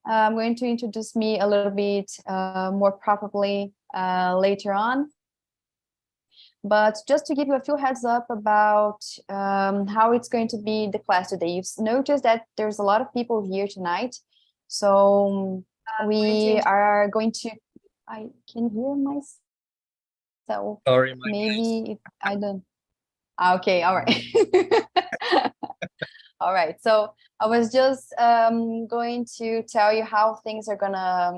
Anna. I'm going to introduce me a little bit more properly later on. But just to give you a few heads up about how it's going to be the class today. You've noticed that there's a lot of people here tonight. So we are going to, I can hear myself. Sorry, maybe if I don't. Okay, all right. All right, so I was just going to tell you how things are gonna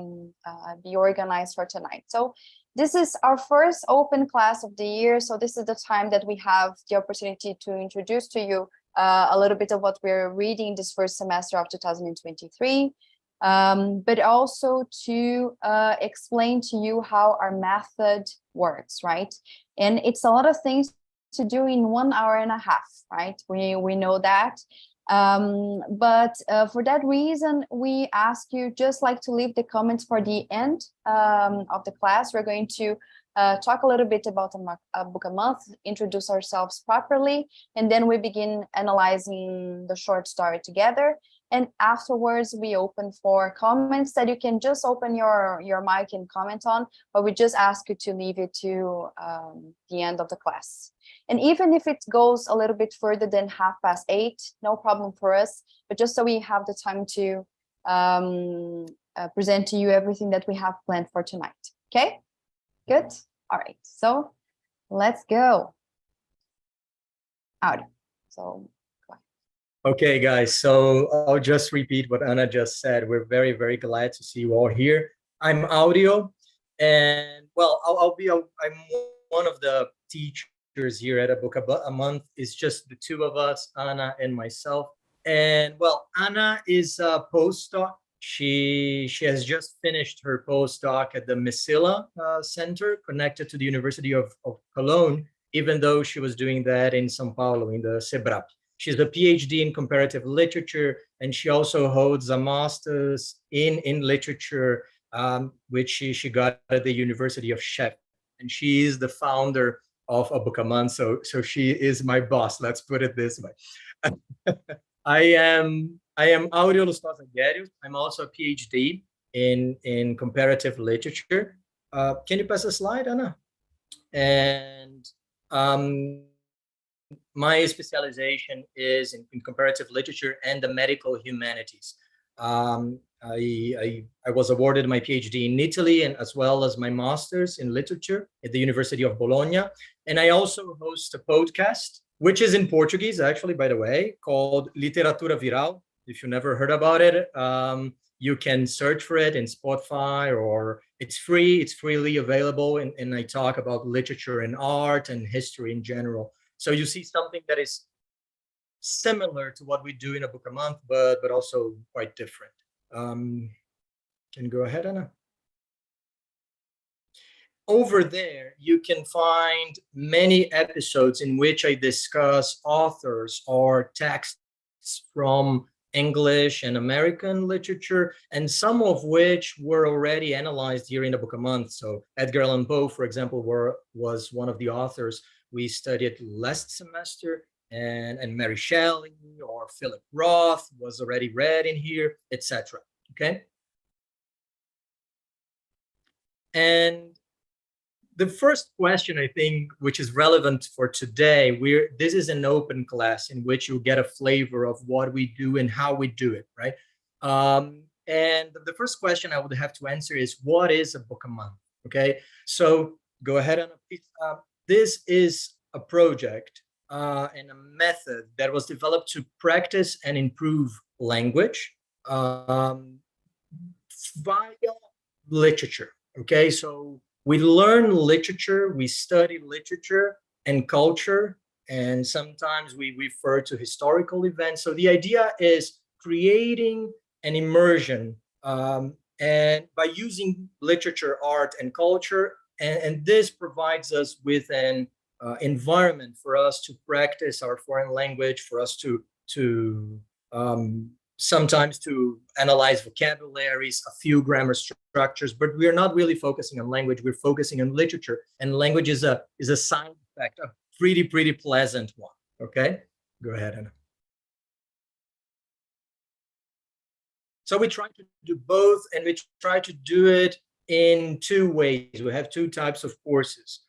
be organized for tonight. So this is our first open class of the year. So this is the time that we have the opportunity to introduce to you a little bit of what we're reading this first semester of 2023, but also to explain to you how our method works, right? And it's a lot of things to do in 1.5 hours, right? We know that. But for that reason, we ask you just like to leave the comments for the end of the class. We're going to talk a little bit about a book a month, introduce ourselves properly, and then we begin analyzing the short story together. And afterwards, we open for comments that you can just open your mic and comment on, but we just ask you to leave it to the end of the class. And even if it goes a little bit further than 8:30, no problem for us, but just so we have the time to present to you everything that we have planned for tonight. Okay, good. All right, so let's go. Out. So. Okay, guys, so I'll just repeat what Anna just said. We're very, very glad to see you all here. I'm Aureo, and well, I'm one of the teachers here at A Book a Month. It's just the two of us, Anna and myself. And well, Anna is a postdoc. She has just finished her postdoc at the Mesilla Center, connected to the University of Cologne, even though she was doing that in São Paulo, in the SEBRAP. She's a PhD in comparative literature, and she also holds a master's in literature, which she got at the University of Sheffield. And she is the founder of A Book a Month, so she is my boss. Let's put it this way. I am Aureo Lustosa Guerios. I'm also a PhD in comparative literature. Can you pass a slide, Anna? And my specialization is in comparative literature and the medical humanities. I was awarded my PhD in Italy, and as well as my master's in literature at the University of Bologna. And I also host a podcast, which is in Portuguese, actually, by the way, called Literatura Viral. If you never heard about it, you can search for it in Spotify, or it's free. It's freely available, and I talk about literature and art and history in general. So you see something that is similar to what we do in A Book a Month, but also quite different. Can you go ahead, Anna? Over there, you can find many episodes in which I discuss authors or texts from English and American literature, and some of which were already analyzed here in A Book a Month. So Edgar Allan Poe, for example, was one of the authors we studied last semester, and Mary Shelley or Philip Roth was already read in here, etc. Okay. And the first question, I think, which is relevant for today, this is an open class in which you get a flavor of what we do and how we do it, right? And the first question I would have to answer is, what is A Book a Month? Okay, so go ahead, Anna, please. This is a project and a method that was developed to practice and improve language via literature. Okay, so we learn literature, we study literature and culture, and sometimes we refer to historical events. So the idea is creating an immersion and by using literature, art, and culture, and this provides us with an environment for us to practice our foreign language, for us to sometimes to analyze vocabularies, a few grammar structures, but we're not really focusing on language. We're focusing on literature, and language is a side effect, a pretty pleasant one. Okay, go ahead, Anna. So we try to do both, and we try to do it in two ways. We have two types of courses,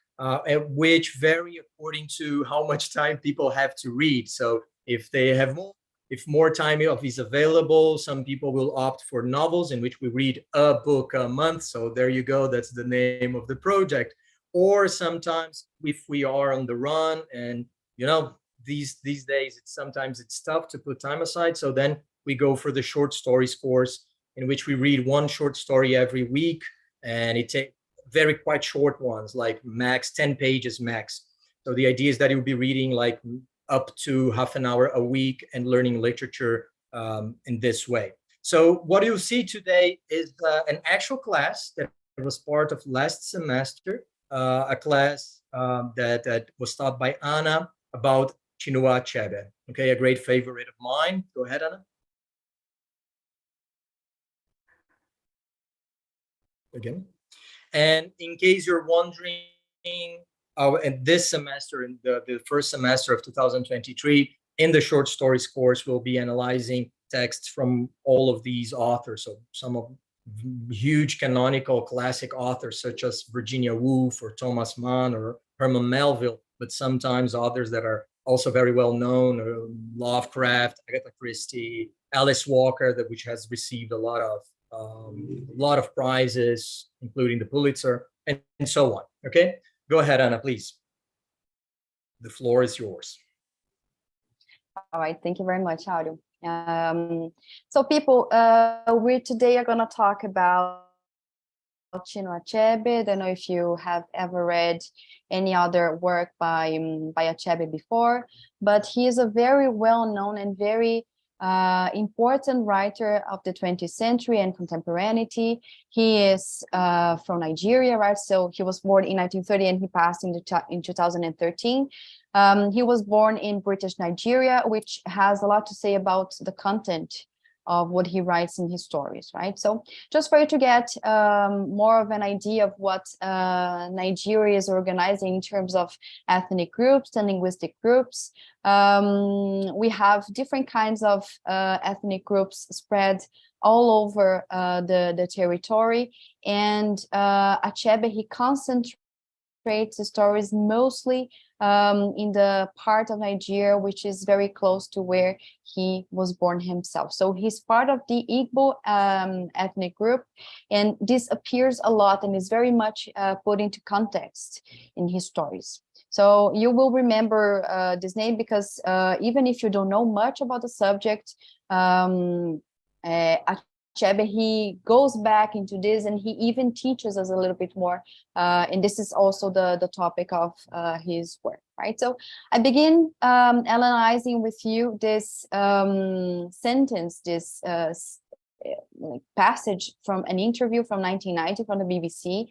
which vary according to how much time people have to read. So if they have more, if more time is available, some people will opt for novels, in which we read a book a month. So there you go, that's the name of the project. Or sometimes if we are on the run, and you know, these days sometimes it's tough to put time aside, so then we go for the short stories course, in which we read one short story every week, and it takes very quite short ones, like max 10 pages max. So the idea is that you'll be reading like up to half an hour a week and learning literature in this way. So what you'll see today is an actual class that was part of last semester, a class that was taught by Anna about Chinua Achebe. Okay, a great favorite of mine. Go ahead, Anna. Again. And in case you're wondering, in this semester, in the first semester of 2023, in the short stories course, we'll be analyzing texts from all of these authors. So some of huge canonical classic authors such as Virginia Woolf or Thomas Mann or Herman Melville, but sometimes others that are also very well known, Lovecraft, Agatha Christie, Alice Walker, which has received a lot of prizes, including the Pulitzer, and so on. Okay, go ahead, Anna, please. The floor is yours. All right, thank you very much, Aureo. So people, we today are going to talk about Chinua Achebe. Don't know if you have ever read any other work by Achebe before, but he is a very well-known and very important writer of the 20th century and contemporaneity. He is from Nigeria, right? So he was born in 1930 and he passed in 2013. He was born in British Nigeria, which has a lot to say about the content of what he writes in his stories, right? So just for you to get more of an idea of what Nigeria is organizing in terms of ethnic groups and linguistic groups, we have different kinds of ethnic groups spread all over the territory. And Achebe, he concentrates his stories mostly in the part of Nigeria, which is very close to where he was born himself. So he's part of the Igbo ethnic group, and this appears a lot and is very much put into context in his stories. So you will remember this name because even if you don't know much about the subject, Achebe, he goes back into this and he even teaches us a little bit more. And this is also the topic of his work, right? So I begin analyzing with you this sentence, this passage from an interview from 1990 from the BBC,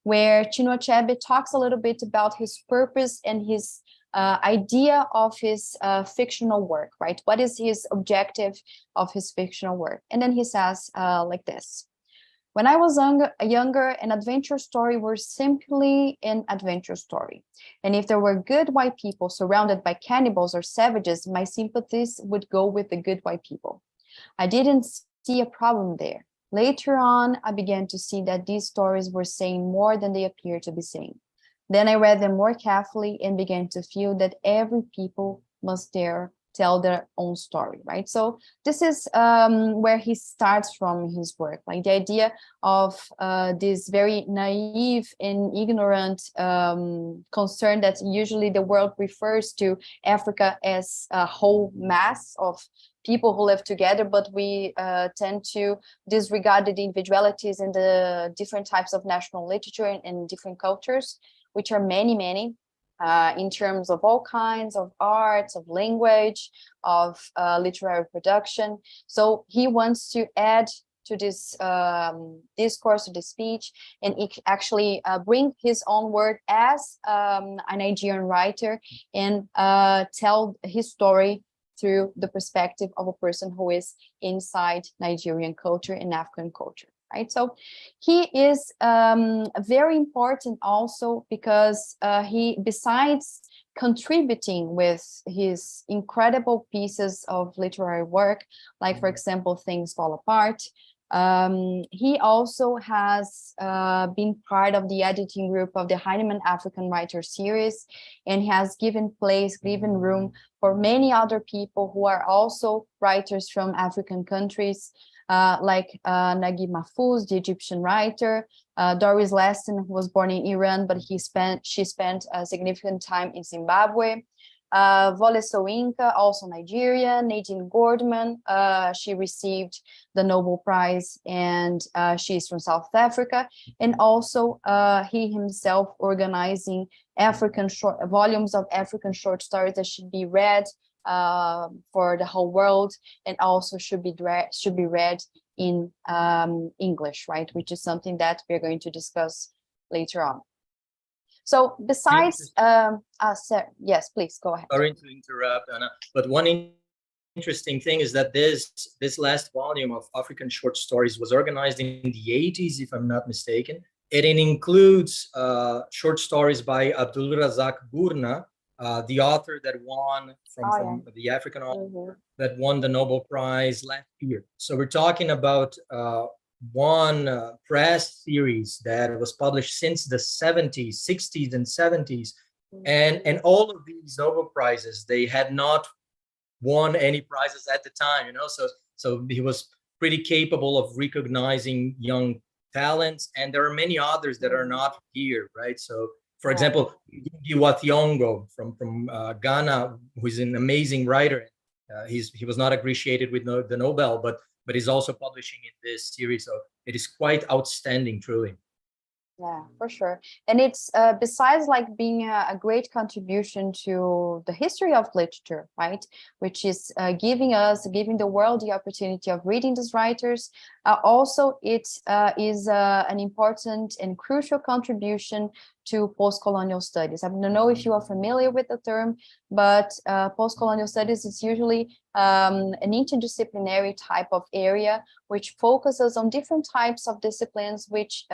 where Chinua Achebe talks a little bit about his purpose and his idea of his fictional work, right? What is his objective of his fictional work? And then he says like this: when I was younger, an adventure story was simply an adventure story. And if there were good white people surrounded by cannibals or savages, my sympathies would go with the good white people. I didn't see a problem there. Later on, I began to see that these stories were saying more than they appeared to be saying. Then I read them more carefully and began to feel that every people must dare tell their own story, right? So this is where he starts from his work, like the idea of this very naive and ignorant concern that usually the world refers to Africa as a whole mass of people who live together, but we tend to disregard the individualities and the different types of national literature and different cultures, which are many, in terms of all kinds of arts, of language, of literary production. So he wants to add to this discourse, to this speech, and actually bring his own word as a Nigerian writer and tell his story through the perspective of a person who is inside Nigerian culture and African culture. Right, so he is very important also because he, besides contributing with his incredible pieces of literary work, like, for example, Things Fall Apart. He also has been part of the editing group of the Heinemann African Writer Series, and has given room for many other people who are also writers from African countries, like Naguib Mahfouz, the Egyptian writer, Doris Lessing, who was born in Iran, but she spent a significant time in Zimbabwe. Wole Soyinka, also Nigerian. Nadine Gordiman, she received the Nobel Prize, and she's from South Africa. And also he himself organizing volumes of African short stories that should be read for the whole world, and also should be read in English, right? Which is something that we're going to discuss later on. So besides, yes, please go ahead. Sorry to interrupt, Anna, but one interesting thing is that this last volume of African short stories was organized in the 80s, if I'm not mistaken. It includes short stories by Abdulrazak Gurnah, the author that won from the African author that won the Nobel Prize last year. So we're talking about one press series that was published since the 70s, 60s, and 70s. And all of these Nobel Prizes, they had not won any prizes at the time, you know, so he was pretty capable of recognizing young talents, and there are many others that are not here, right? So, for example, Ngugi wa Thiong'o from Ghana, who's an amazing writer. He was not appreciated with the Nobel, but he's also publishing in this series, so it is quite outstanding, truly. Yeah, for sure. And it's besides like being a great contribution to the history of literature, right? Which is giving the world the opportunity of reading these writers. Also, it is an important and crucial contribution to post-colonial studies. I don't know if you are familiar with the term, but post-colonial studies is usually an interdisciplinary type of area which focuses on different types of disciplines which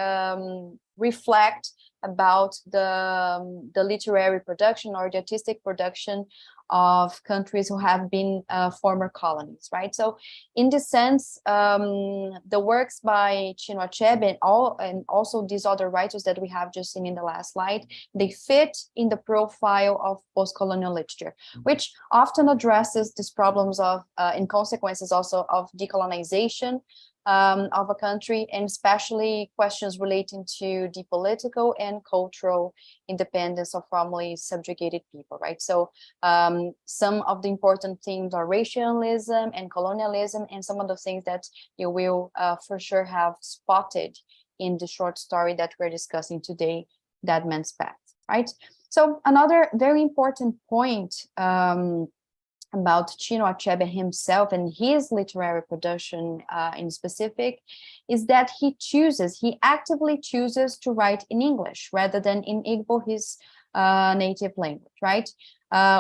reflect about the literary production or the artistic production of countries who have been former colonies, right? So in this sense, the works by Chinua Achebe and also these other writers that we have just seen in the last slide, they fit in the profile of post-colonial literature, which often addresses these problems of and consequences also of decolonization of a country, and especially questions relating to the political and cultural independence of formerly subjugated people, right? So some of the important themes are racialism and colonialism, and some of the things that you will for sure have spotted in the short story that we're discussing today, That Man's Path, right? So another very important point about Chinua Achebe himself and his literary production in specific is that he actively chooses to write in English rather than in Igbo, his native language, right?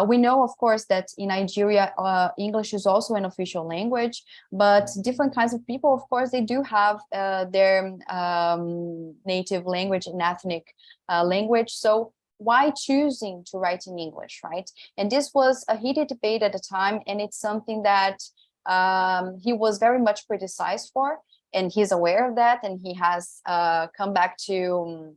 We know, of course, that in Nigeria, English is also an official language, but different kinds of people, of course, they do have their native language and ethnic language. So why choosing to write in English, right? And this was a heated debate at the time, and it's something that he was very much criticized for, and he's aware of that, and he has come back to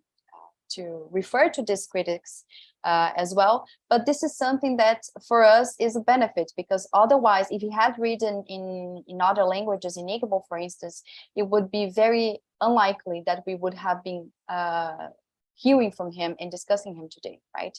refer to these critics as well. But this is something that for us is a benefit, because otherwise, if he had written in other languages, in Igbo, for instance, it would be very unlikely that we would have been hearing from him and discussing him today, right?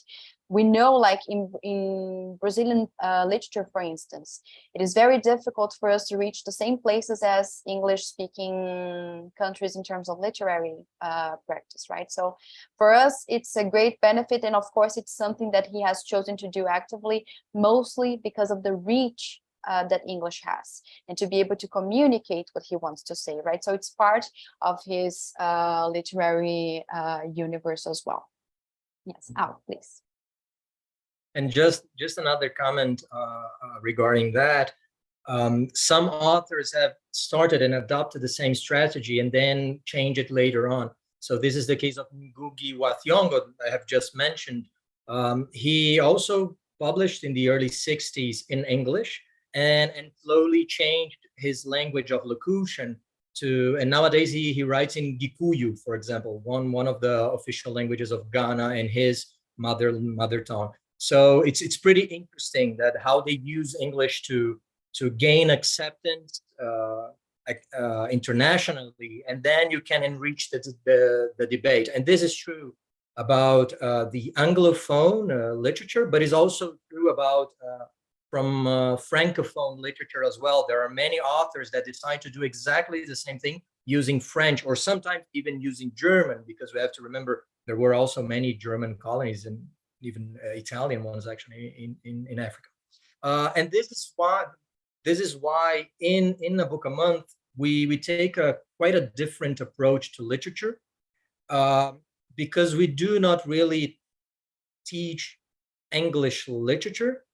We know, like in Brazilian literature, for instance, it is very difficult for us to reach the same places as English-speaking countries in terms of literary practice, right? So for us, it's a great benefit, and of course, it's something that he has chosen to do actively, mostly because of the reach that English has, and to be able to communicate what he wants to say, right? So it's part of his literary universe as well. Yes, Al, please. And just another comment regarding that. Some authors have started and adopted the same strategy and then change it later on. So this is the case of Ngugi wa Thiong'o I have just mentioned. He also published in the early 60s in English and slowly changed his language of locution to, and nowadays he writes in Gikuyu, for example, one of the official languages of Ghana and his mother tongue. So it's pretty interesting that how they use English to gain acceptance internationally, and then you can enrich the debate. And this is true about the Anglophone literature, but is also true about from Francophone literature as well. There are many authors that decide to do exactly the same thing using French, or sometimes even using German, because we have to remember there were also many German colonies and even Italian ones actually in Africa. And this is why in a book a month we take quite a different approach to literature, because we do not really teach English literature,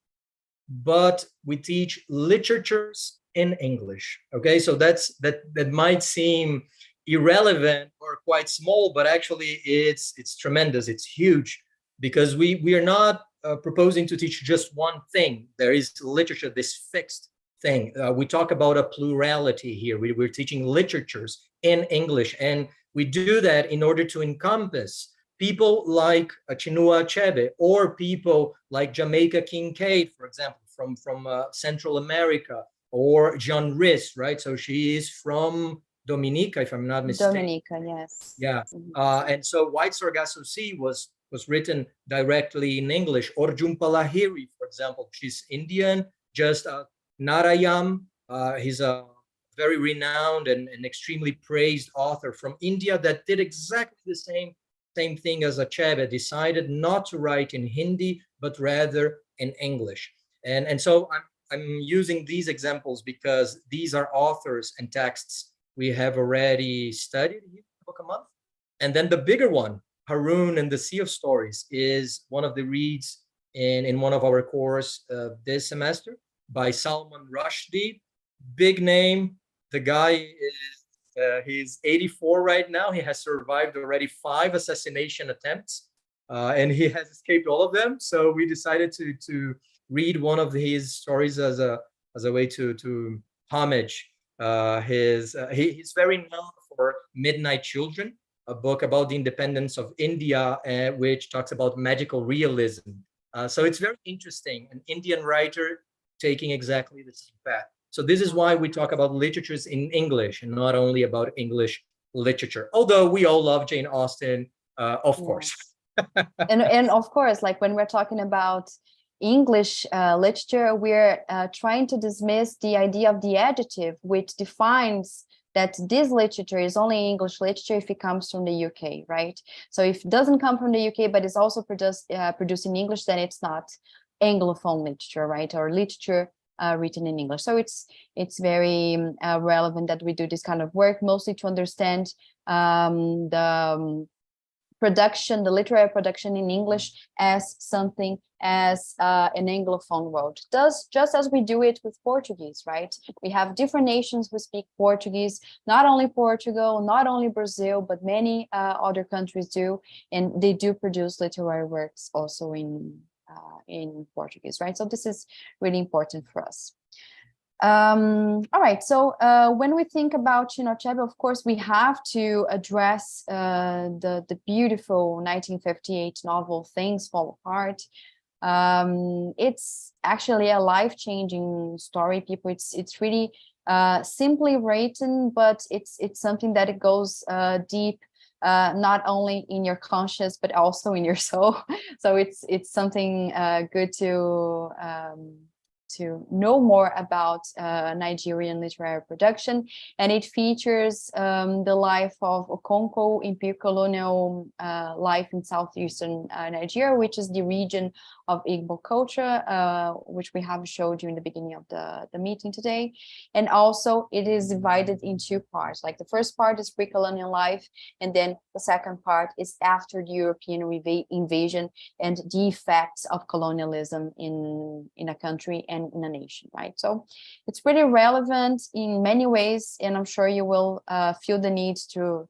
but we teach literatures in English. Okay, so that might seem irrelevant or quite small, but actually it's tremendous. It's huge, because we are not proposing to teach just one thing. There is literature, this fixed thing. We talk about a plurality here. We're teaching literatures in English, and we do that in order to encompass people like Chinua Achebe, or people like Jamaica Kincaid, for example, from Central America, or John Rhys, right? So she is from Dominica, if I'm not mistaken. Dominica, yes. Yeah. And so White Sargasso Sea was written directly in English. Or Jhumpa Lahiri, for example, she's Indian. Just Narayam, he's a very renowned and extremely praised author from India that did exactly the same thing as Achebe, decided not to write in Hindi, but rather in English. And so I'm using these examples because these are authors and texts we have already studied here in Book a Month. And then the bigger one, Haroun and the Sea of Stories, is one of the reads in one of our course this semester by Salman Rushdie. Big name. The guy is he's 84 right now. He has survived already 5 assassination attempts, and he has escaped all of them. So we decided to read one of his stories as a way to homage he's very known for Midnight Children, a book about the independence of India, which talks about magical realism. So it's very interesting, an Indian writer taking exactly the same path. So this is why we talk about literatures in English and not only about English literature, although we all love Jane Austen, of course. and of course, like when we're talking about English literature, we're trying to dismiss the idea of the adjective, which defines that this literature is only English literature if it comes from the UK, right? So if it doesn't come from the UK, but it's also produced in English, then it's not Anglophone literature, right? Or literature written in English. So it's very relevant that we do this kind of work, mostly to understand the production, the literary production in English as something as an Anglophone world. Just as we do it with Portuguese, right? We have different nations who speak Portuguese, not only Portugal, not only Brazil, but many other countries do, and they do produce literary works also in Portuguese, right? So this is really important for us. All right, so when we think about Chinua Achebe, of course, we have to address the beautiful 1958 novel Things Fall Apart. It's actually a life-changing story, people. It's really simply written, but it's something that it goes deep, not only in your conscious but also in your soul. So it's something good to know more about Nigerian literary production, and it features the life of Okonkwo in pre-colonial life in southeastern Nigeria, which is the region of Igbo culture, which we have showed you in the beginning of the meeting today. And also it is divided in 2 parts. Like the first part is pre-colonial life, and then the second part is after the European invasion and the effects of colonialism in a country and in a nation, right? So it's pretty relevant in many ways, and I'm sure you will feel the need to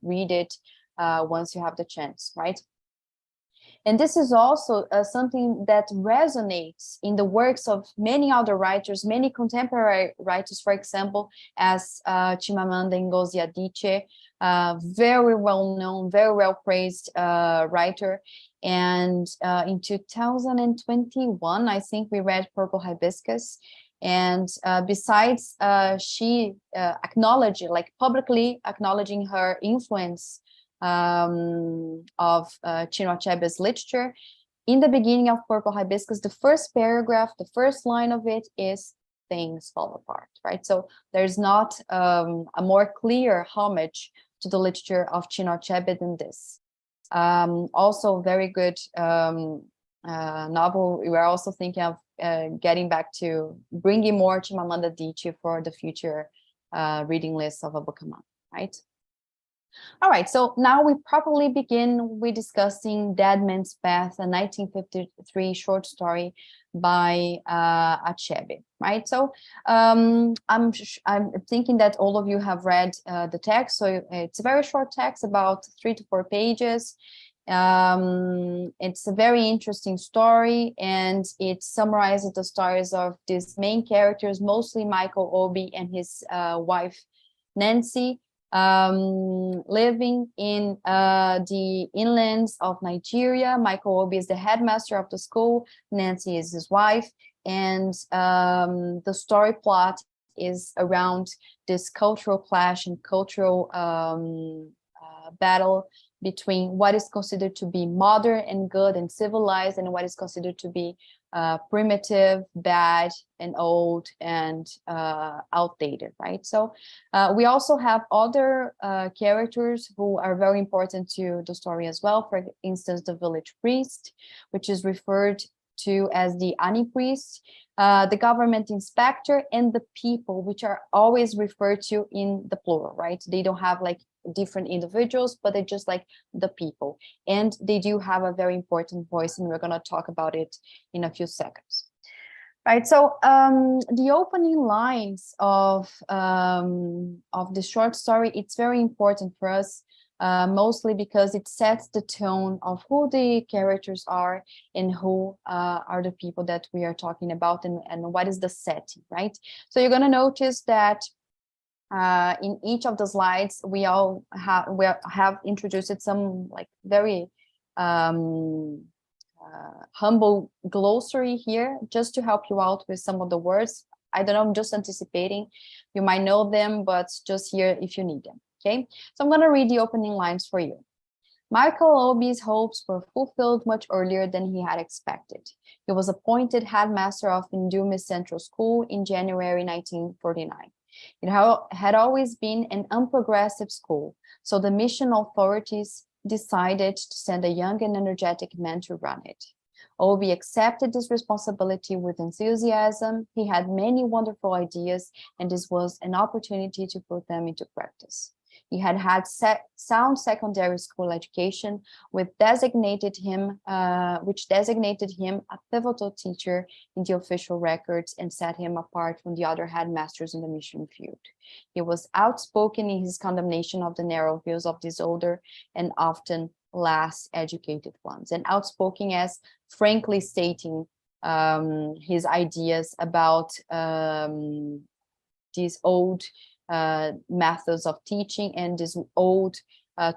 read it once you have the chance, right? And this is also something that resonates in the works of many other writers, many contemporary writers, for example, as Chimamanda Adichie, very well known, very well praised writer. And in 2021, I think we read Purple Hibiscus. And besides, she acknowledged, like publicly acknowledging her influence of Chinua Achebe's literature. In the beginning of Purple Hibiscus, the first paragraph, the first line of it is "things fall apart," right? So there's not a more clear homage to the literature of Chinua Achebe than this. Also very good novel. We were also thinking of getting back to bringing more Chimamanda Adichie for the future reading list of a book a month, right? All right, so now we properly begin with discussing Dead Man's Path, a 1953 short story by Achebe, right? So I'm thinking that all of you have read the text. So it's a very short text, about 3 to 4 pages. It's a very interesting story, and it summarizes the stories of these main characters, mostly Michael Obi and his wife, Nancy, living in the inlands of Nigeria. Michael Obi is the headmaster of the school. Nancy is his wife. And the story plot is around this cultural clash and cultural battle between what is considered to be modern and good and civilized, and what is considered to be primitive, bad, and old, and outdated, right? So we also have other characters who are very important to the story as well. For instance, the village priest, which is referred to as the Ani priest, the government inspector, and the people, which are always referred to in the plural, right? They don't have like different individuals, but they're just like the people. And they do have a very important voice, and we're going to talk about it in a few seconds. Right, so the opening lines of the short story, it's very important for us, mostly because it sets the tone of who the characters are and who are the people that we are talking about, and what is the setting, right? So you're going to notice that in each of the slides, we have introduced some like very humble glossary here, just to help you out with some of the words. I don't know, I'm just anticipating. You might know them, but just here if you need them, okay? So I'm going to read the opening lines for you. Michael Obi's hopes were fulfilled much earlier than he had expected. He was appointed headmaster of Ndume Central School in January 1949. It had always been an unprogressive school, so the mission authorities decided to send a young and energetic man to run it. Obi accepted this responsibility with enthusiasm. He had many wonderful ideas, and this was an opportunity to put them into practice. He had sound secondary school education, which designated him a pivotal teacher in the official records and set him apart from the other headmasters in the mission field. He was outspoken in his condemnation of the narrow views of these older and often less educated ones, and outspoken as frankly stating his ideas about these old methods of teaching and these old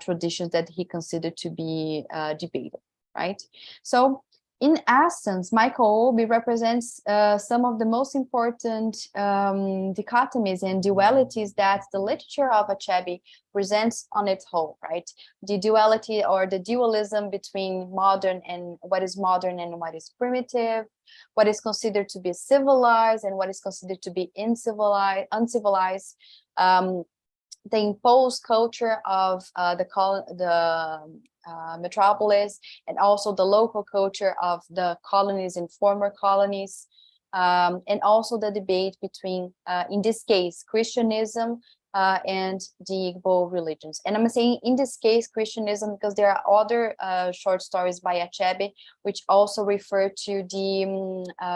traditions that he considered to be debated, right? So in essence, Michael Obi represents some of the most important dichotomies and dualities that the literature of Achebe presents on its whole, right? The duality or the dualism between modern and what is primitive, what is considered to be civilized and what is considered to be uncivilized, the imposed culture of the metropolis, and also the local culture of the colonies and former colonies, and also the debate between, in this case, Christianism and the Igbo religions. And I'm saying in this case Christianism because there are other short stories by Achebe which also refer to the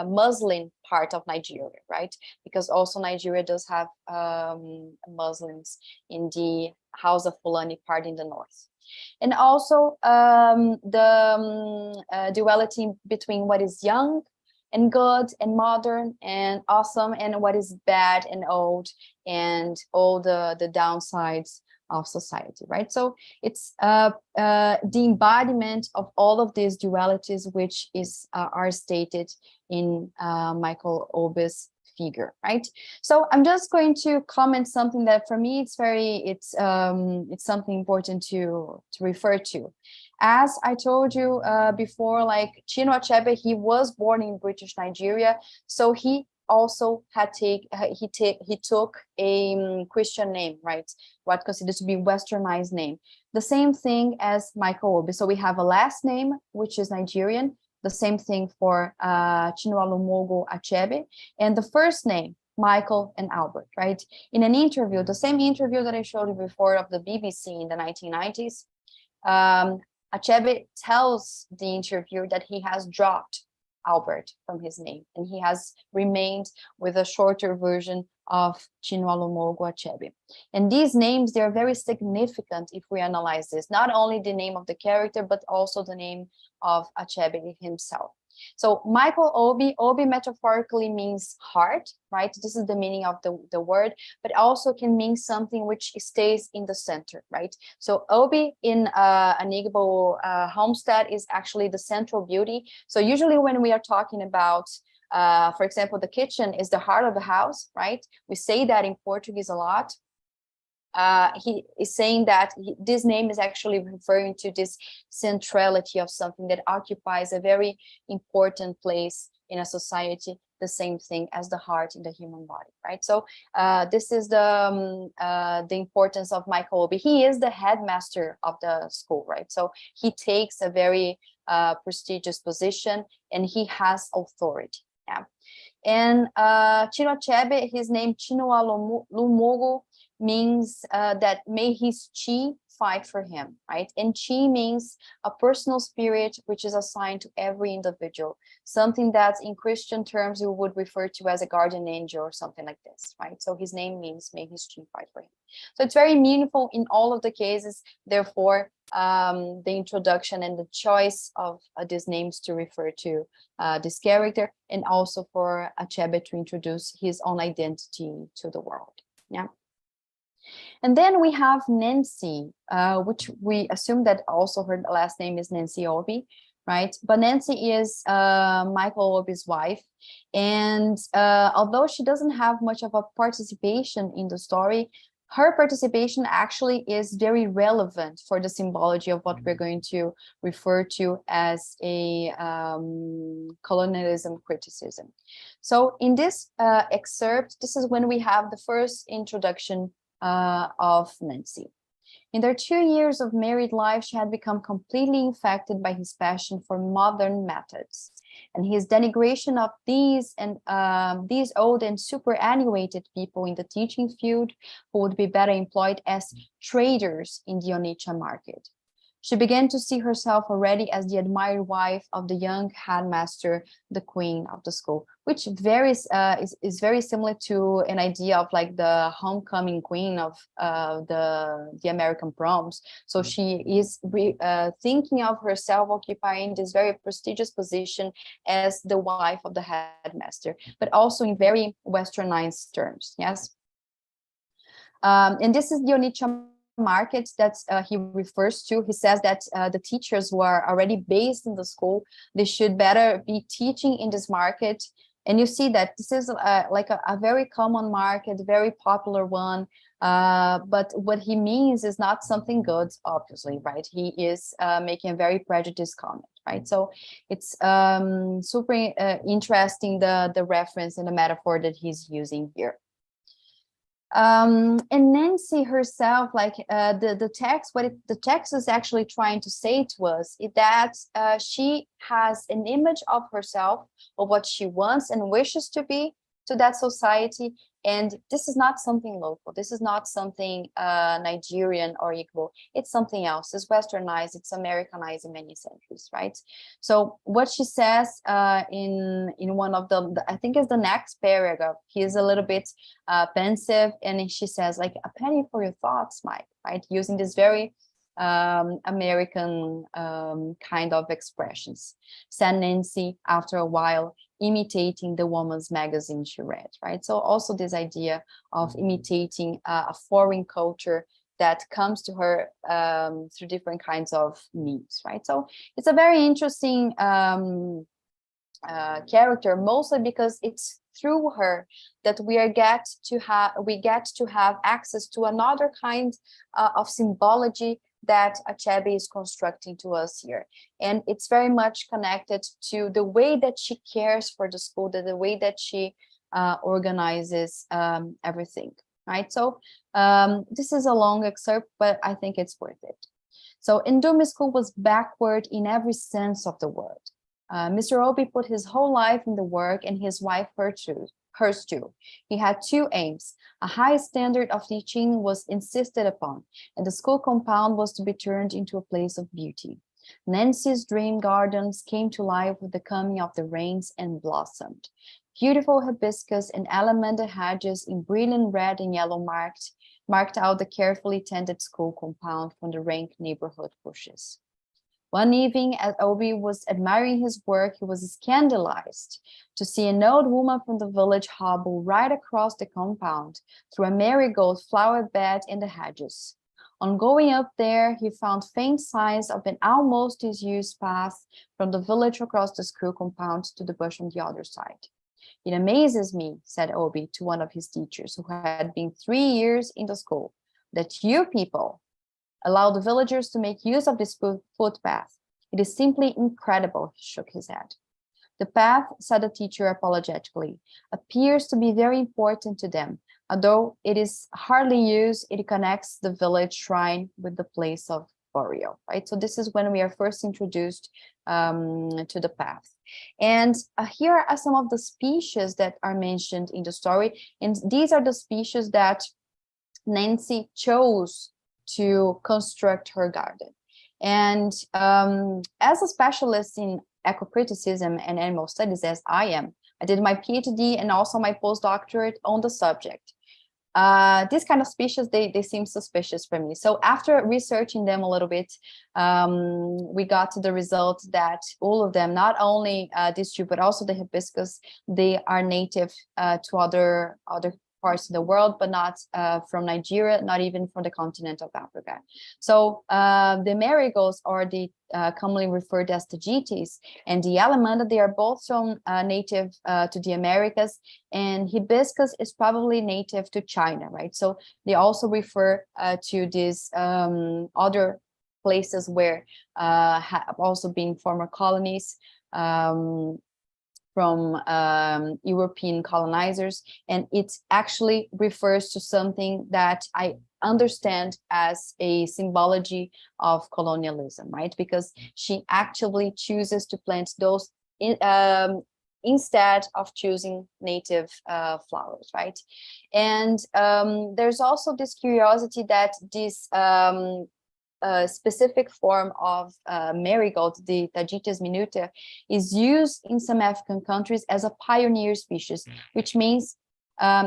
Muslim part of Nigeria, right? Because also Nigeria does have Muslims in the House of Fulani part in the north. And also the duality between what is young and good and modern and awesome and what is bad and old and all the downsides of society, right? So it's the embodiment of all of these dualities which is are stated in Michael Obi's figure, right? So I'm just going to comment something that for me it's something important to refer to. As I told you before, like Chinua Achebe, he was born in British Nigeria, so he also had he took a Christian name, right? What considered to be westernized name. The same thing as Michael Obi. So we have a last name which is Nigerian. The same thing for Chinua Achebe, and the first name Michael and Albert, right? In an interview, the same interview that I showed you before of the BBC in the 1990s. Achebe tells the interviewer that he has dropped Albert from his name and he has remained with a shorter version of Chinua Achebe. And these names, they're very significant if we analyze this, not only the name of the character, but also the name of Achebe himself. So Michael Obi metaphorically means heart, right? This is the meaning of the word, but also can mean something which stays in the center, right? So Obi in an Igbo homestead is actually the central beauty. So usually when we are talking about, for example, the kitchen is the heart of the house, right? We say that in Portuguese a lot. He is saying that this name is actually referring to this centrality of something that occupies a very important place in a society, the same thing as the heart in the human body, right? So this is the importance of Michael Obi. He is the headmaster of the school, right? So he takes a very prestigious position and he has authority. Yeah. And Chinua Achebe, his name Chinua Lumogo, means that may his chi fight for him, right? And chi means a personal spirit which is assigned to every individual, something that in Christian terms we would refer to as a guardian angel or something like this, right? So his name means may his chi fight for him. So it's very meaningful in all of the cases. Therefore, the introduction and the choice of these names to refer to this character, and also for Achebe to introduce his own identity to the world. Yeah. And then we have Nancy, which we assume that also her last name is Nancy Obi, right? But Nancy is Michael Obi's wife. And although she doesn't have much of a participation in the story, her participation actually is very relevant for the symbology of what we're going to refer to as a colonialism criticism. So in this excerpt, this is when we have the first introduction of Nancy. In their 2 years of married life, she had become completely infected by his passion for modern methods and his denigration of these old and superannuated people in the teaching field who would be better employed as traders in the Onitsha market. She began to see herself already as the admired wife of the young headmaster, the queen of the school, which is very similar to an idea of like the homecoming queen of the American proms. So she is thinking of herself occupying this very prestigious position as the wife of the headmaster, but also in very westernized terms. Yes. And this is the Onitsha market that he refers to. He says that the teachers who are already based in the school, they should better be teaching in this market. And you see that this is like a very common market, very popular one. But what he means is not something good, obviously, right? He is making a very prejudiced comment, right? So it's super interesting, the reference and the metaphor that he's using here. And Nancy herself, like the text, the text is actually trying to say to us is that she has an image of herself, of what she wants and wishes to be to that society, And this is not something local. This is not something Nigerian or Igbo. It's something else. It's westernized. It's Americanized in many centuries, right? So what she says in one of the, I think it's the next paragraph, he is a little bit pensive, and she says, like, a penny for your thoughts, Mike, right? Using this very American kind of expressions, said Nancy after a while, imitating the woman's magazine she read, right? So also this idea of imitating a foreign culture that comes to her through different kinds of means, right? So it's a very interesting character, mostly because it's through her that we get to have access to another kind of symbology that Achebe is constructing to us here. And it's very much connected to the way that she cares for the school, the way that she organizes everything, right? So this is a long excerpt, but I think it's worth it. So Ndumi School was backward in every sense of the word. Mr. Obi put his whole life in the work, and his wife hers too. He had two aims. A high standard of teaching was insisted upon, and the school compound was to be turned into a place of beauty. Nancy's dream gardens came to life with the coming of the rains and blossomed. Beautiful hibiscus and alamanda hedges in brilliant red and yellow marked out the carefully tended school compound from the rank neighborhood bushes. One evening, as Obi was admiring his work, he was scandalized to see an old woman from the village hobble right across the compound through a marigold flower bed in the hedges. On going up there, he found faint signs of an almost disused path from the village across the school compound to the bush on the other side. It amazes me, said Obi to one of his teachers who had been 3 years in the school, that you people allow the villagers to make use of this footpath. It is simply incredible, he shook his head. The path, said the teacher apologetically, appears to be very important to them. Although it is hardly used, it connects the village shrine with the place of burial, right? So this is when we are first introduced to the path. And here are some of the species that are mentioned in the story. And these are the species that Nancy chose to construct her garden. And as a specialist in eco-criticism and animal studies, as I am, I did my PhD and also my postdoctorate on the subject. These kind of species, they seem suspicious for me. So after researching them a little bit, we got to the result that all of them, not only these two, but also the hibiscus, they are native to other parts of the world, but not from Nigeria, not even from the continent of Africa. So the marigolds, or the commonly referred as tagetes, and the alamanda, they are both from native to the Americas, and hibiscus is probably native to China, right? So they also refer to these other places where have also been former colonies from European colonizers, and it actually refers to something that I understand as a symbology of colonialism, right? Because she actually chooses to plant those instead of choosing native flowers, right? And there's also this curiosity that this specific form of marigold, the Tagetes minuta, is used in some African countries as a pioneer species, which means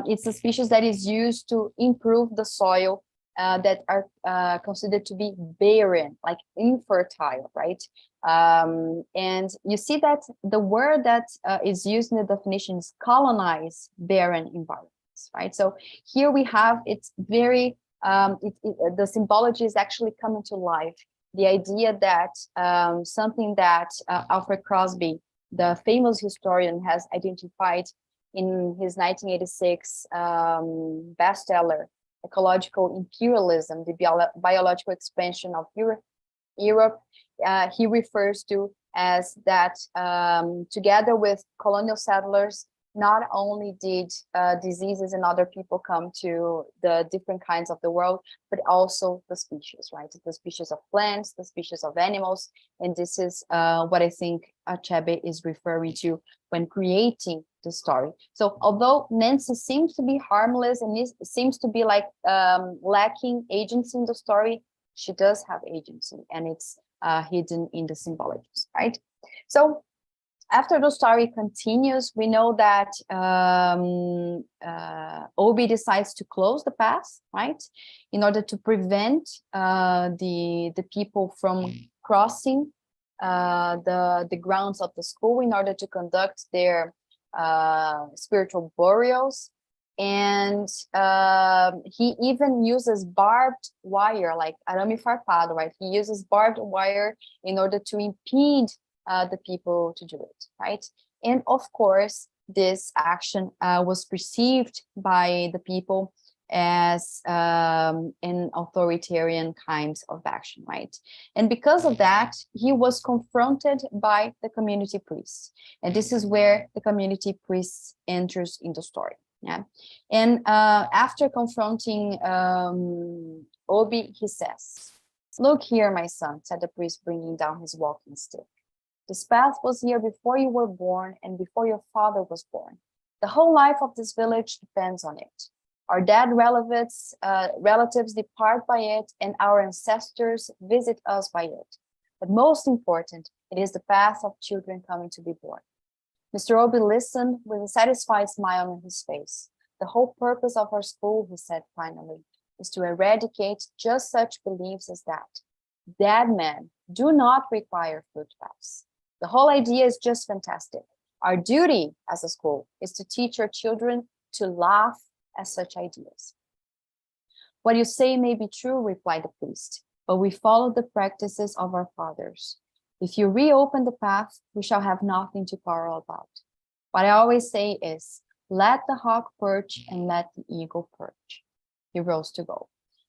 it's a species that is used to improve the soil that are considered to be barren, like infertile, right? And you see that the word that is used in the definition is colonize barren environments, right? So here we have, it's very the symbology is actually coming to life. The idea that something that Alfred Crosby, the famous historian, has identified in his 1986 bestseller, Ecological Imperialism, the Biological Expansion of Europe, he refers to as that together with colonial settlers, not only did diseases and other people come to the different kinds of the world, but also the species, right? The species of plants, the species of animals. And this is what I think Achebe is referring to when creating the story. So although Nancy seems to be harmless and seems to be like lacking agency in the story, she does have agency, and it's hidden in the symbologies, right? So after the story continues, we know that Obi decides to close the path, right, in order to prevent the people from crossing the grounds of the school in order to conduct their spiritual burials. And he even uses barbed wire, like arame farpado, right? He uses barbed wire in order to impede the people to do it, right? And of course, this action was perceived by the people as an authoritarian kind of action, right? And because of that, he was confronted by the community priest. And this is where the community priest enters in the story. Yeah. And after confronting Obi, he says, "Look here, my son," said the priest, bringing down his walking stick. "This path was here before you were born and before your father was born. The whole life of this village depends on it. Our dead relatives depart by it, and our ancestors visit us by it. But most important, it is the path of children coming to be born." Mr. Obi listened with a satisfied smile on his face. "The whole purpose of our school," he said finally, "is to eradicate just such beliefs as that. Dead men do not require footpaths. The whole idea is just fantastic. Our duty as a school is to teach our children to laugh at such ideas." "What you say may be true," replied the priest, "but we follow the practices of our fathers. If you reopen the path, we shall have nothing to quarrel about. What I always say is, let the hawk perch and let the eagle perch." He rose to go.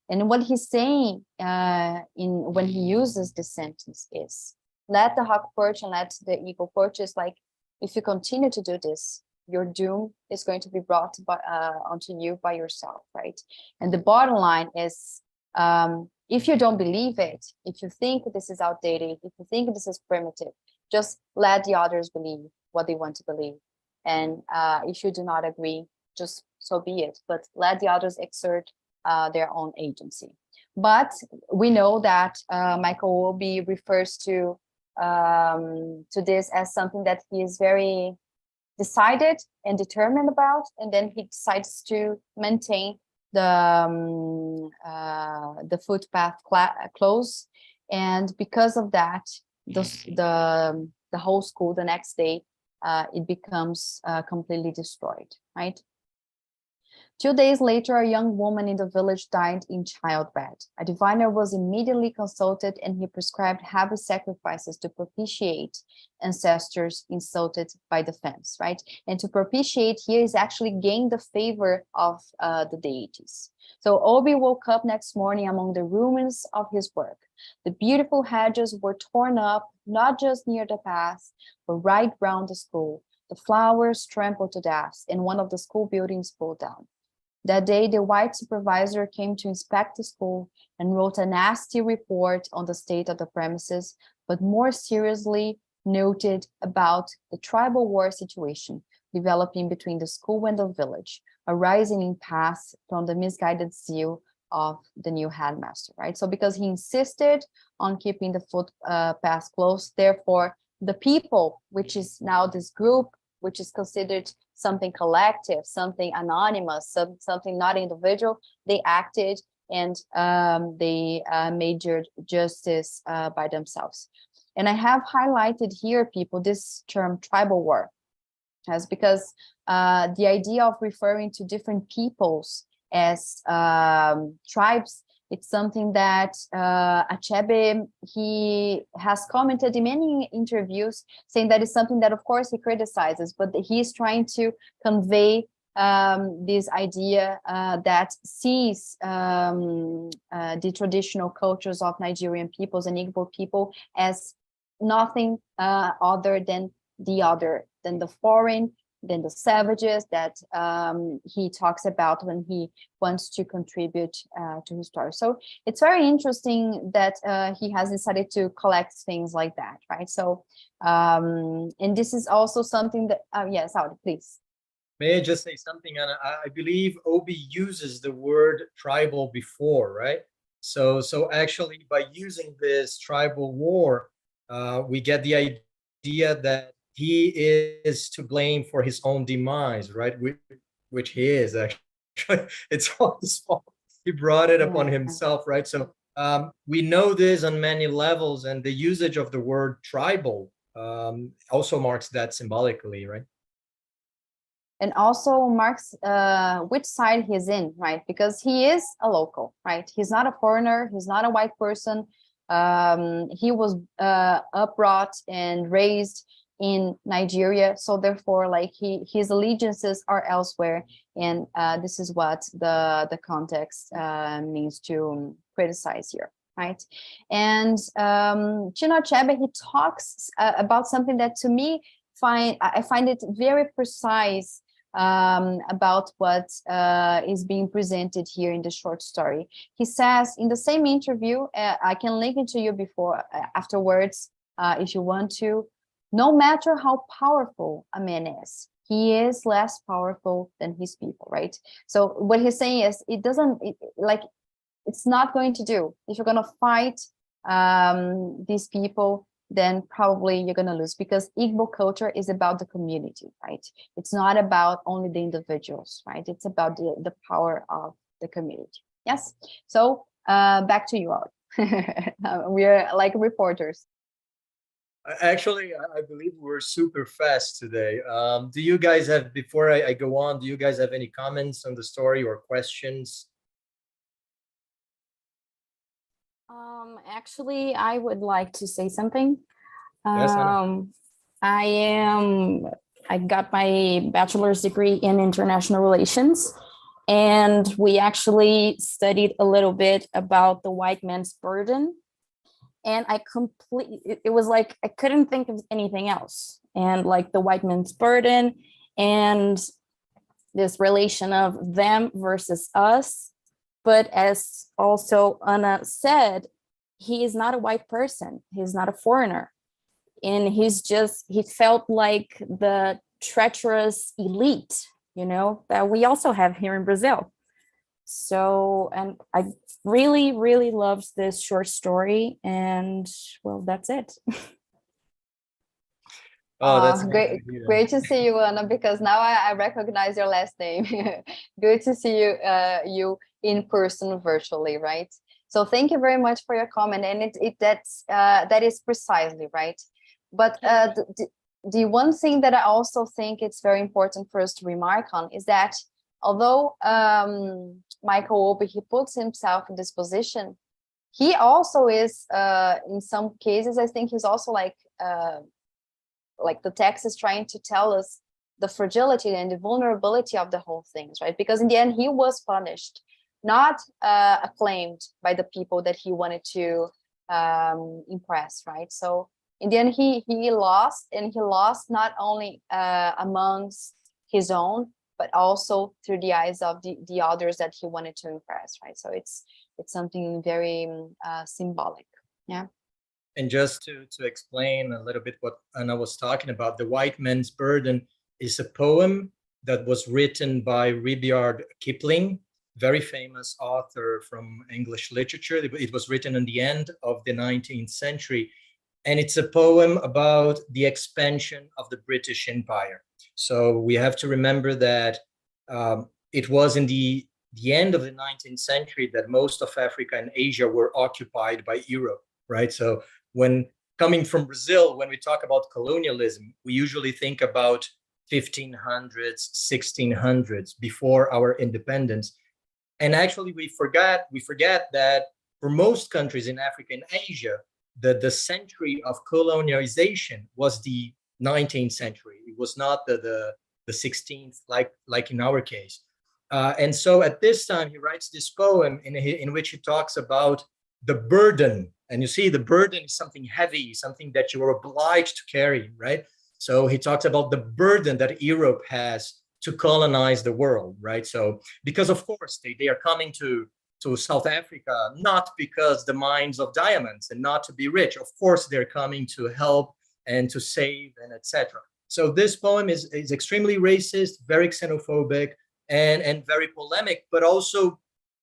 And what he's saying when he uses this sentence is, let the hawk perch and let the eagle perch, is like, if you continue to do this, your doom is going to be brought onto you by yourself, right? And the bottom line is, if you don't believe it, if you think this is outdated, if you think this is primitive, just let the others believe what they want to believe. And if you do not agree, just so be it, but let the others exert their own agency. But we know that Michael Obi refers to this as something that he is very decided and determined about, and then he decides to maintain the footpath closed. And because of that, the whole school the next day, it becomes completely destroyed, right? 2 days later, a young woman in the village died in childbed. A diviner was immediately consulted, and he prescribed heavy sacrifices to propitiate ancestors insulted by the fence, right? And to propitiate here is actually gain the favor of the deities. So Obi woke up next morning among the ruins of his work. The beautiful hedges were torn up, not just near the path, but right round the school. The flowers trampled to death, and one of the school buildings pulled down. That day, the white supervisor came to inspect the school and wrote a nasty report on the state of the premises, but more seriously noted about the tribal war situation developing between the school and the village, arising in past from the misguided zeal of the new headmaster, right? So because he insisted on keeping the footpath closed, therefore the people, which is now this group, which is considered something collective, something anonymous, something not individual, they acted and they made justice by themselves. And I have highlighted here, people, this term tribal war, as because the idea of referring to different peoples as tribes, it's something that Achebe, he has commented in many interviews, saying that it's something that, of course, he criticizes, but he's trying to convey this idea that sees the traditional cultures of Nigerian peoples and Igbo people as nothing other than the foreign, than the savages that he talks about when he wants to contribute to his story. So it's very interesting that he has decided to collect things like that, right? So, and this is also something that, yes, Audi, please. May I just say something, Anna? I believe Obi uses the word tribal before, right? So actually, by using this tribal war, we get the idea that he is to blame for his own demise, right? Which he is actually. It's all his fault. He brought it upon himself, right? So we know this on many levels, and the usage of the word tribal also marks that symbolically, right? And also marks which side he's in, right? Because he is a local, right? He's not a foreigner. He's not a white person. He was brought and raised in Nigeria, so therefore, like his allegiances are elsewhere, and this is what the context means to criticize here, right? And Chinua Achebe, he talks about something that to me I find it very precise about what is being presented here in the short story. He says in the same interview, I can link it to you afterwards if you want to, no matter how powerful a man is, he is less powerful than his people, right? So what he's saying is it's not going to do. If you're going to fight these people, then probably you're going to lose, because Igbo culture is about the community, right? It's not about only the individuals, right? It's about the power of the community. Yes. So back to you all. We're like reporters. Actually, I believe we're super fast today. Do you guys have, before I go on, do you guys have any comments on the story or questions? Actually, I would like to say something. Yes, I got my bachelor's degree in international relations, and we actually studied a little bit about the white man's burden. And it was like, I couldn't think of anything else. And like the white man's burden and this relation of them versus us. But as also Anna said, he is not a white person. He's not a foreigner. And he felt like the treacherous elite, that we also have here in Brazil. So, and I really, really loved this short story, and well, that's it. Oh, that's great to see you, Anna, because now I recognize your last name. Good to see you in person virtually, right? So thank you very much for your comment, and that is precisely right. But the one thing that I also think it's very important for us to remark on is that although Michael Obi, he puts himself in this position, he also is in some cases, I think he's also like the text is trying to tell us the fragility and the vulnerability of the whole things, right? Because in the end, he was punished, not acclaimed by the people that he wanted to impress, right? So in the end, he lost, and he lost not only amongst his own, but also through the eyes of the others that he wanted to impress, right? So it's something very symbolic, yeah. And just to explain a little bit what Anna was talking about, The White Man's Burden is a poem that was written by Rudyard Kipling, very famous author from English literature. It was written in the end of the 19th century. And it's a poem about the expansion of the British Empire. So we have to remember that it was in the end of the 19th century that most of Africa and Asia were occupied by Europe, right? So when coming from Brazil, when we talk about colonialism, we usually think about 1500s, 1600s, before our independence. And actually we forget that for most countries in Africa and Asia, the century of colonialization was the 19th century. It was not the 16th, like in our case. And so at this time, he writes this poem in which he talks about the burden. And you see, the burden is something heavy, something that you are obliged to carry, right? So he talks about the burden that Europe has to colonize the world, right? So because of course they are coming to South Africa, not because the mines of diamonds and not to be rich. Of course, they're coming to help and to save and etc. So this poem is extremely racist, very xenophobic, and very polemic, but also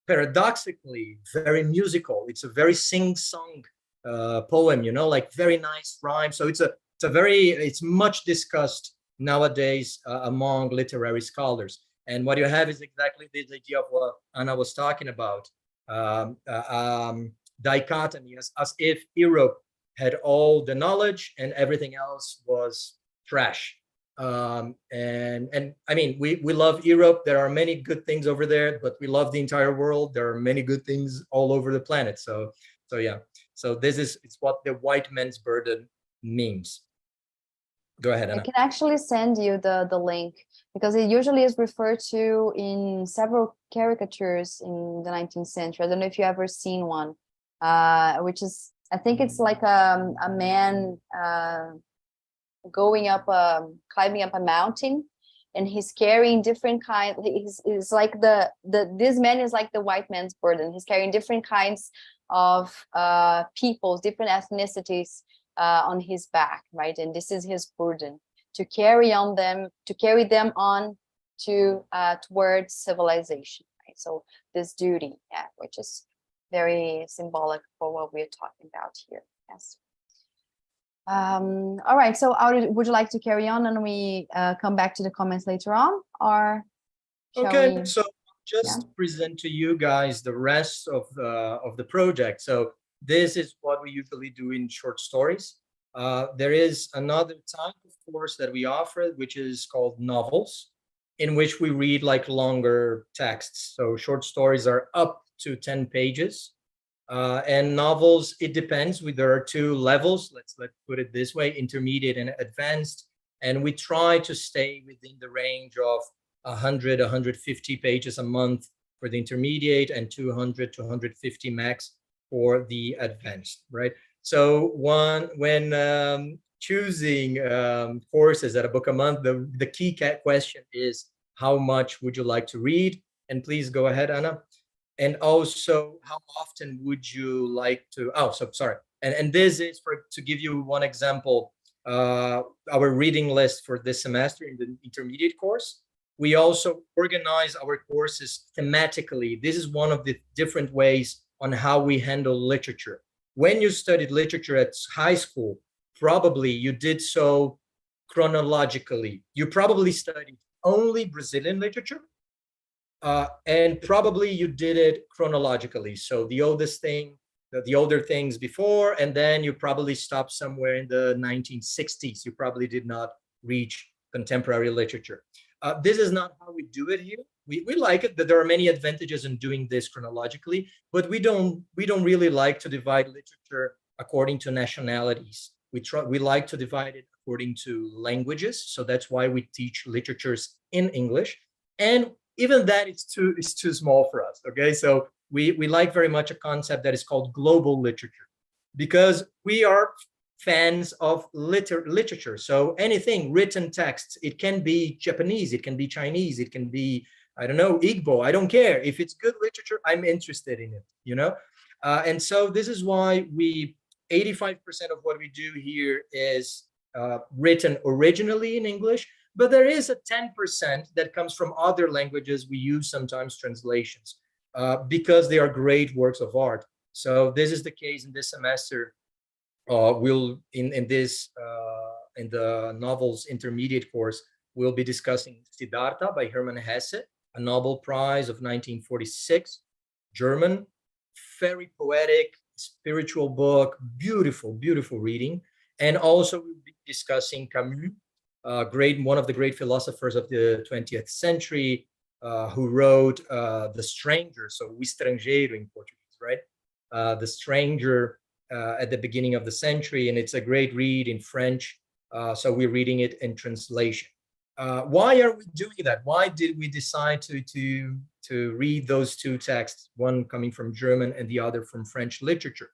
paradoxically very musical. It's a very sing-song poem, you know, like very nice rhyme. So it's much discussed nowadays among literary scholars. And what you have is exactly this idea of what Anna was talking about, dichotomy, as if Europe had all the knowledge and everything else was trash. And I mean, we love Europe. There are many good things over there, but we love the entire world. There are many good things all over the planet. So yeah. So it's what the white man's burden means. Go ahead, Anna. I can actually send you the link, because it usually is referred to in several caricatures in the 19th century. I don't know if you ever seen one, which is, I think it's like a man going up, climbing up a mountain, and he's carrying different kinds. He's like this man is like the white man's burden. He's carrying different kinds of peoples, different ethnicities on his back, right? And this is his burden, to carry them on towards civilization, right? So this duty, yeah, which is very symbolic for what we're talking about here. Yes. All right, so would you like to carry on and we come back to the comments later on, or okay, so just present to you guys the rest of the project. So this is what we usually do in short stories. There is another type of course that we offer, which is called novels, in which we read like longer texts. So short stories are up to 10 pages. And novels, it depends. There are two levels, let's put it this way, intermediate and advanced. And we try to stay within the range of 100, 150 pages a month for the intermediate, and 200 to 150 max for the advanced, right? So when choosing courses at a book a month, the key question is, how much would you like to read? And please go ahead, Anna. And also, how often would you like to, and this is to give you one example, our reading list for this semester in the intermediate course. We also organize our courses thematically. This is one of the different ways on how we handle literature. When you studied literature at high school, probably you did so chronologically. You probably studied only Brazilian literature, and probably you did it chronologically. So the oldest thing, the older things before, and then you probably stopped somewhere in the 1960s. You probably did not reach contemporary literature. This is not how we do it here. We like it, that there are many advantages in doing this chronologically, but we don't really like to divide literature according to nationalities. We like to divide it according to languages. So that's why we teach literatures in English. And even that is too small for us. Okay, so we like very much a concept that is called global literature, because we are fans of literature. So anything, written text, it can be Japanese, it can be Chinese, it can be, I don't know, Igbo, I don't care. If it's good literature, I'm interested in it, you know? And so this is why 85% of what we do here is written originally in English, but there is a 10% that comes from other languages. We use sometimes translations because they are great works of art. So this is the case in this semester. We'll in the novels intermediate course, we'll be discussing Siddhartha by Hermann Hesse, a Nobel Prize of 1946, German, very poetic, spiritual book, beautiful, beautiful reading. And also we'll be discussing Camus, one of the great philosophers of the 20th century, who wrote The Stranger, so O Estrangeiro in Portuguese, right? The Stranger at the beginning of the century, and it's a great read in French. So we're reading it in translation. Why are we doing that? Why did we decide to read those two texts, one coming from German and the other from French literature?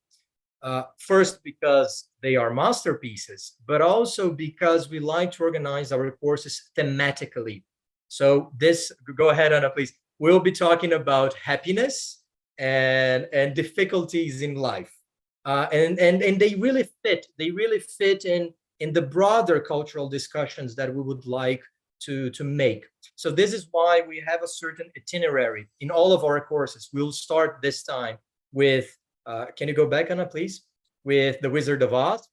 First, because they are masterpieces, but also because we like to organize our courses thematically. So this, go ahead, Anna, please. We'll be talking about happiness and difficulties in life. And they really fit. They really fit in the broader cultural discussions that we would like to make. So this is why we have a certain itinerary in all of our courses. We'll start this time with, can you go back, Anna, please? With The Wizard of Oz,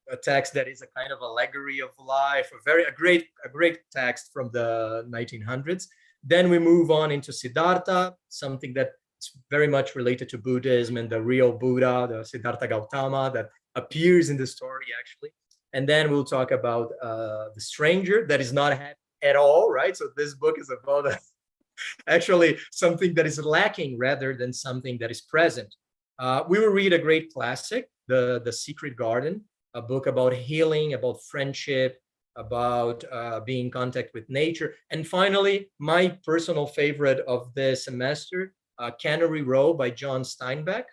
a text that is a kind of allegory of life, a great text from the 1900s. Then we move on into Siddhartha, something that's very much related to Buddhism and the real Buddha, the Siddhartha Gautama that appears in the story, actually. And then we'll talk about The Stranger, that is not happy at all, right? So this book is about actually something that is lacking rather than something that is present. We will read a great classic, The Secret Garden, a book about healing, about friendship, about being in contact with nature. And finally, my personal favorite of this semester, Cannery Row by John Steinbeck.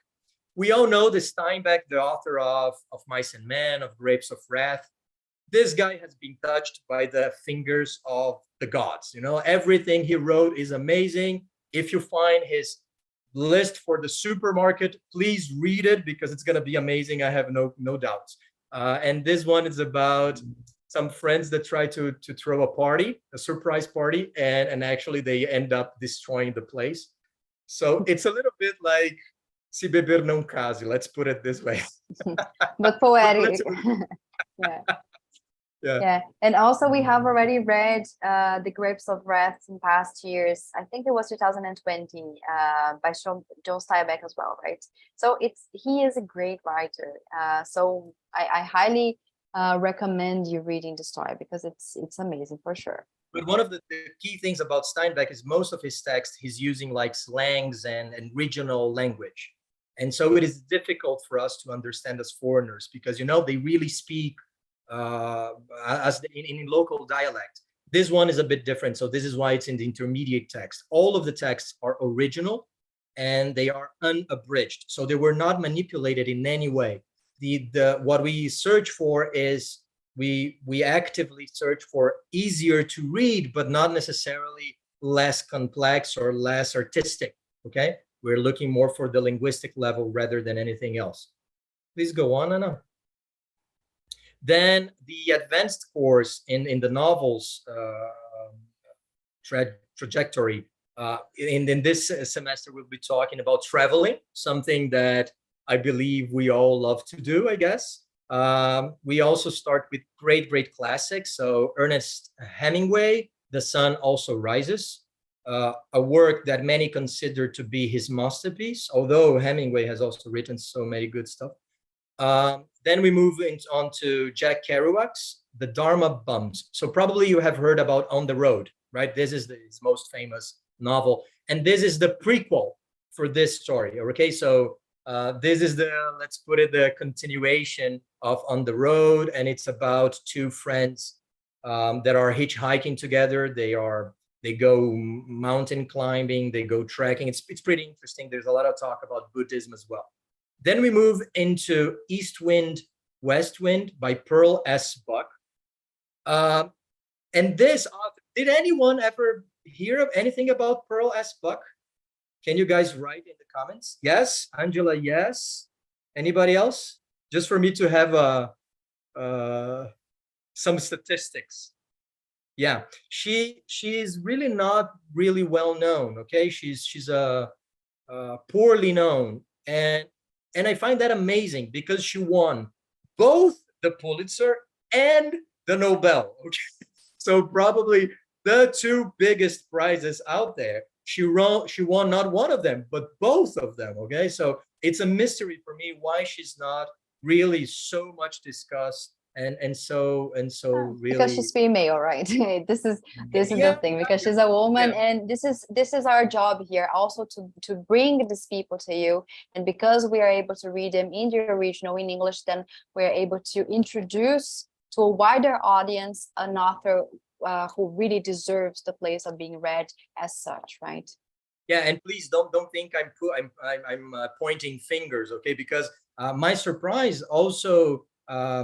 We all know the Steinbeck, the author of Mice and Men, of Grapes of Wrath. This guy has been touched by the fingers of the gods. You know, everything he wrote is amazing. If you find his list for the supermarket, please read it because it's going to be amazing. I have no doubts. And this one is about some friends that try to throw a party, a surprise party, and actually they end up destroying the place. So it's a little bit like Se Beber Não Case, let's put it this way. But poetic. Yeah. Yeah, and also we have already read The Grapes of Wrath in past years. I think it was 2020 by Joe Steinbeck as well, right? So he is a great writer. So I highly recommend you reading the story because it's amazing for sure. But one of the key things about Steinbeck is most of his text, he's using like slangs and regional language. And so it is difficult for us to understand as foreigners because, you know, they really speak in local dialect. This one is a bit different, so this is why it's in the intermediate text. All of the texts are original and they are unabridged, so they were not manipulated in any way. What we search for is we actively search for easier to read, but not necessarily less complex or less artistic. Okay, we're looking more for the linguistic level rather than anything else. Please go on, Anna. Then the advanced course in the novels trajectory. In this semester, we'll be talking about traveling, something that I believe we all love to do, I guess. We also start with great classics. So Ernest Hemingway, The Sun Also Rises, a work that many consider to be his masterpiece, although Hemingway has also written so many good stuff. Then we move on to Jack Kerouac's The Dharma Bums. So probably you have heard about On the Road, right? This is his most famous novel. And this is the prequel for this story, okay? So this is let's put it, the continuation of On the Road. And it's about two friends that are hitchhiking together. They go mountain climbing, they go trekking. It's pretty interesting. There's a lot of talk about Buddhism as well. Then we move into East Wind, West Wind by Pearl S. Buck. And this author, did anyone ever hear of anything about Pearl S. Buck? Can you guys write in the comments? Yes, Angela, yes. Anybody else? Just for me to have some statistics. Yeah, she is really not really well known. Okay, she's poorly known, and I find that amazing because she won both the Pulitzer and the Nobel. Okay? So probably the two biggest prizes out there. She won not one of them, but both of them. Okay, so it's a mystery for me why she's not really so much discussed and so really, because she's female, right? this is the thing, because she's a woman, and this is our job here also to bring these people to you. And because we are able to read them in the original in English, then we're able to introduce to a wider audience an author who really deserves the place of being read as such, right? Yeah, and please don't think I'm pointing fingers, okay? Because my surprise also, I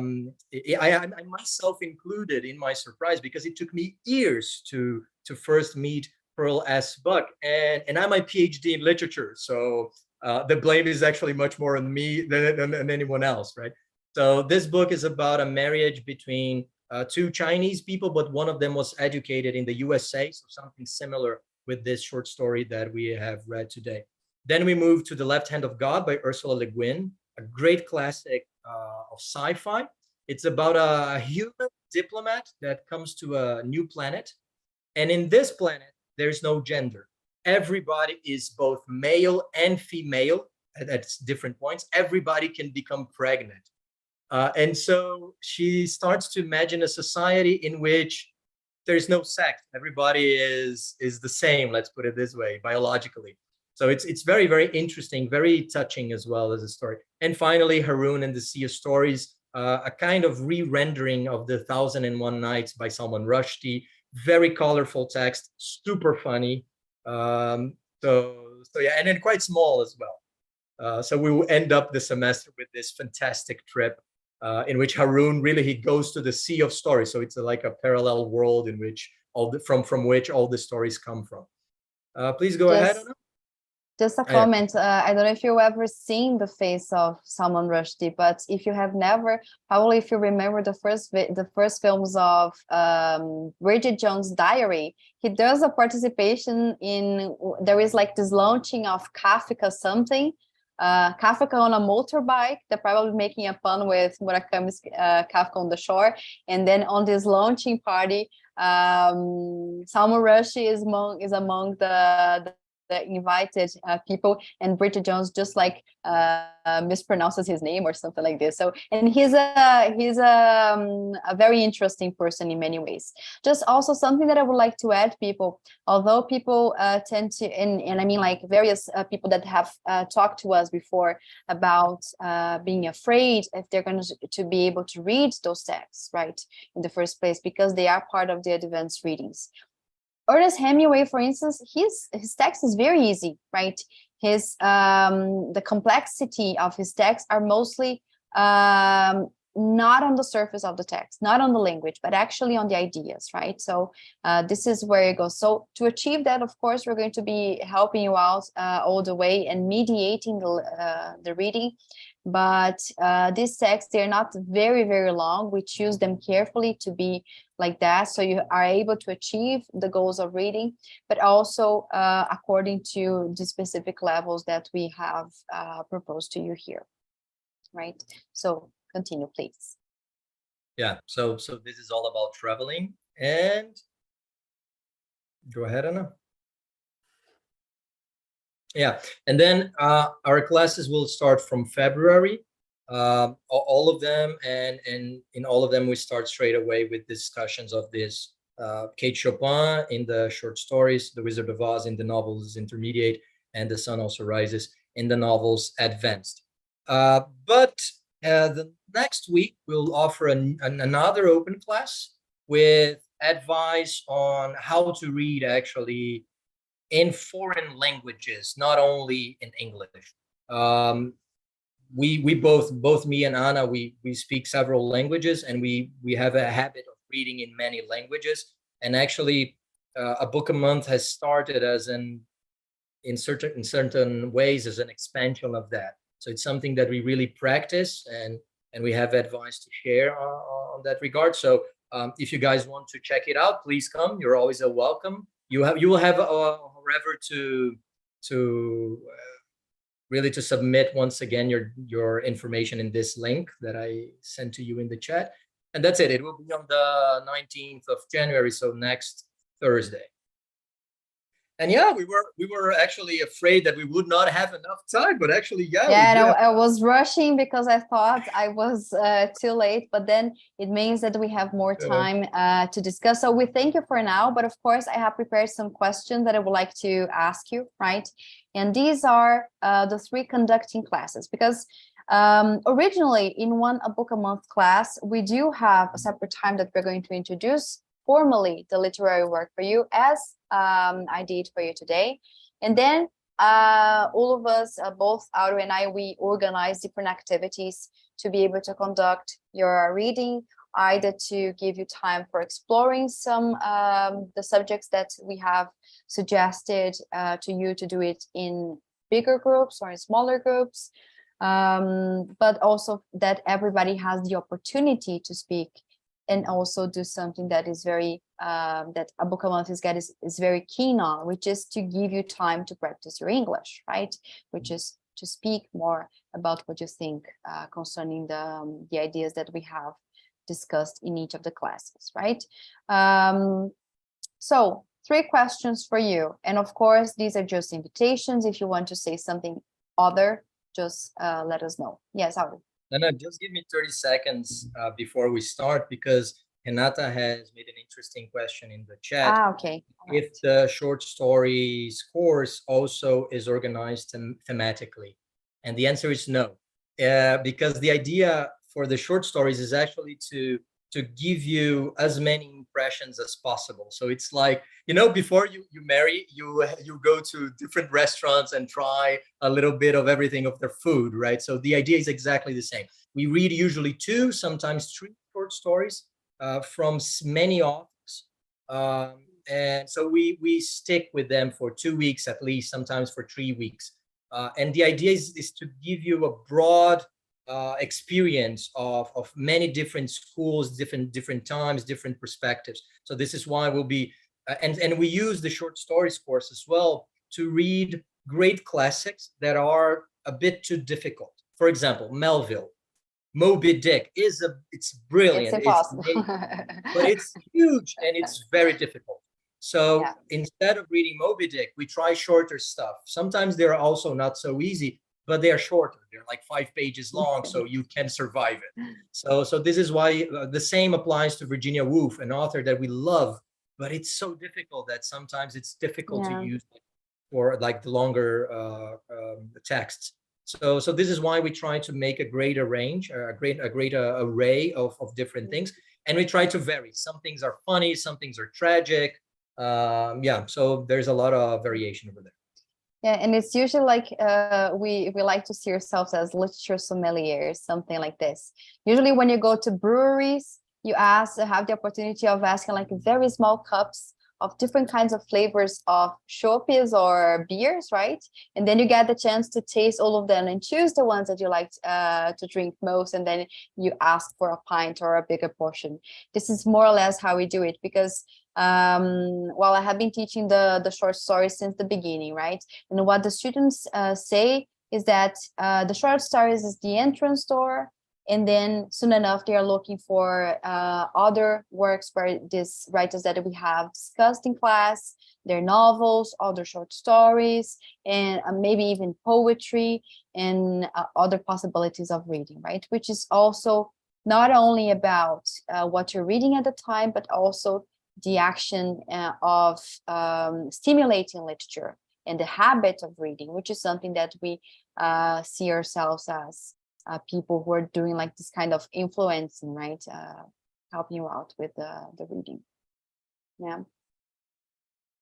myself included in my surprise, because it took me years to first meet Pearl S. Buck, and I'm a PhD in literature, so the blame is actually much more on me than anyone else, right? So this book is about a marriage between two Chinese people, but one of them was educated in the USA, so something similar with this short story that we have read today. Then we move to The Left Hand of God by Ursula Le Guin, a great classic of sci-fi. It's about a human diplomat that comes to a new planet. And in this planet, there's no gender. Everybody is both male and female at different points. Everybody can become pregnant. And so she starts to imagine a society in which there's no sex. Everybody is the same, let's put it this way, biologically. So it's very, very interesting, very touching as well as a story. And finally, Haroun and the Sea of Stories, a kind of re-rendering of the 1001 Nights by Salman Rushdie. Very colorful text, super funny. So yeah, and then quite small as well. So we will end up the semester with this fantastic trip in which Haroun really, he goes to the Sea of Stories. So it's like a parallel world in which from which all the stories come from. Please go ahead, Anna. Just a comment. I don't know if you've ever seen The Face of Salman Rushdie, but if you have never, probably if you remember the first films of Bridget Jones' Diary, he does a participation in, there is like this launching of Kafka something, Kafka on a motorbike. They're probably making a pun with Murakami's Kafka on the Shore. And then on this launching party, Salman Rushdie is among the invited people, and Bridget Jones just like mispronounces his name or something like this. So, and he's a very interesting person in many ways. Just also something that I would like to add, people, although people tend to, and I mean like various people that have talked to us before about being afraid if they're going to be able to read those texts, right, in the first place, because they are part of the advanced readings. Ernest Hemingway, for instance, his text is very easy, right? His the complexity of his texts are mostly not on the surface of the text, not on the language, but actually on the ideas, right? So this is where it goes. So to achieve that, of course, we're going to be helping you out all the way and mediating the reading. But these texts, they're not very, very long. We choose them carefully to be like that, so you are able to achieve the goals of reading, but also according to the specific levels that we have proposed to you here, right? So continue, please. Yeah, so this is all about traveling, and go ahead, Anna. Yeah, and then our classes will start from February, all of them, and in all of them we start straight away with discussions of this. Kate Chopin in the short stories, The Wizard of Oz in the novels intermediate, and The Sun Also Rises in the novels advanced. But the next week we'll offer another open class with advice on how to read actually in foreign languages, not only in English. We both me and Anna, we speak several languages, and we have a habit of reading in many languages. And actually, a book a month has started as in certain ways as an expansion of that. So it's something that we really practice, and we have advice to share on that regard. So if you guys want to check it out, please come. You're always welcome. You will have however to really to submit once again your information in this link that I sent to you in the chat, and that's it. It will be on the 19th of January, so next Thursday. And yeah, we were actually afraid that we would not have enough time, but actually, yeah. No, I was rushing because I thought I was too late, but then it means that we have more time to discuss. So we thank you for now, but of course I have prepared some questions that I would like to ask you, right? And these are the 3 conducting classes, because originally in a book a month class, we do have a separate time that we're going to introduce formally the literary work for you, as I did for you today. And then all of us, both Aureo and I, we organize different activities to be able to conduct your reading, either to give you time for exploring some the subjects that we have suggested to you to do it in bigger groups or in smaller groups, but also that everybody has the opportunity to speak and also do something that is very that Abdulrazak is very keen on, which is to give you time to practice your English, right? Which is to speak more about what you think concerning the ideas that we have discussed in each of the classes, right? So 3 questions for you, and of course these are just invitations. If you want to say something other, just let us know. Yes, Aureo. No, just give me 30 seconds before we start, because Renata has made an interesting question in the chat. Okay. If the short stories course also is organized thematically, and the answer is no, because the idea for the short stories is actually to give you as many impressions as possible. So it's like, you know, before you marry, you go to different restaurants and try a little bit of everything of their food, right? So the idea is exactly the same. We read usually 2, sometimes 3 short stories from many authors. And so we stick with them for 2 weeks at least, sometimes for 3 weeks. And the idea is to give you a broad experience of many different schools, different times, different perspectives. So this is why we'll be, and we use the short stories course as well to read great classics that are a bit too difficult. For example, Melville, Moby Dick it's brilliant. It's impossible. But it's huge and it's very difficult. So yeah. Instead of reading Moby Dick, we try shorter stuff. Sometimes they're also not so easy, but they are shorter. They're like 5 pages long, so you can survive it. So this is why the same applies to Virginia Woolf, an author that we love, but it's so difficult that sometimes it's difficult to use for like the longer texts. So this is why we try to make a greater range, a great array of different things, and we try to vary. Some things are funny, some things are tragic. So there's a lot of variation over there. Yeah, and it's usually like we like to see ourselves as literature sommeliers, something like this. Usually when you go to breweries, you have the opportunity of asking like very small cups of different kinds of flavors of chopes or beers, right? And then you get the chance to taste all of them and choose the ones that you like to drink most, and then you ask for a pint or a bigger portion. This is more or less how we do it, because well, I have been teaching the short stories since the beginning, right? And what the students say is that the short stories is the entrance door, and then soon enough they are looking for other works by these writers that we have discussed in class, their novels, other short stories, and maybe even poetry and other possibilities of reading, right? Which is also not only about what you're reading at the time, but also the action of stimulating literature and the habit of reading, which is something that we see ourselves as people who are doing like this kind of influencing, right? Helping you out with the reading. Yeah.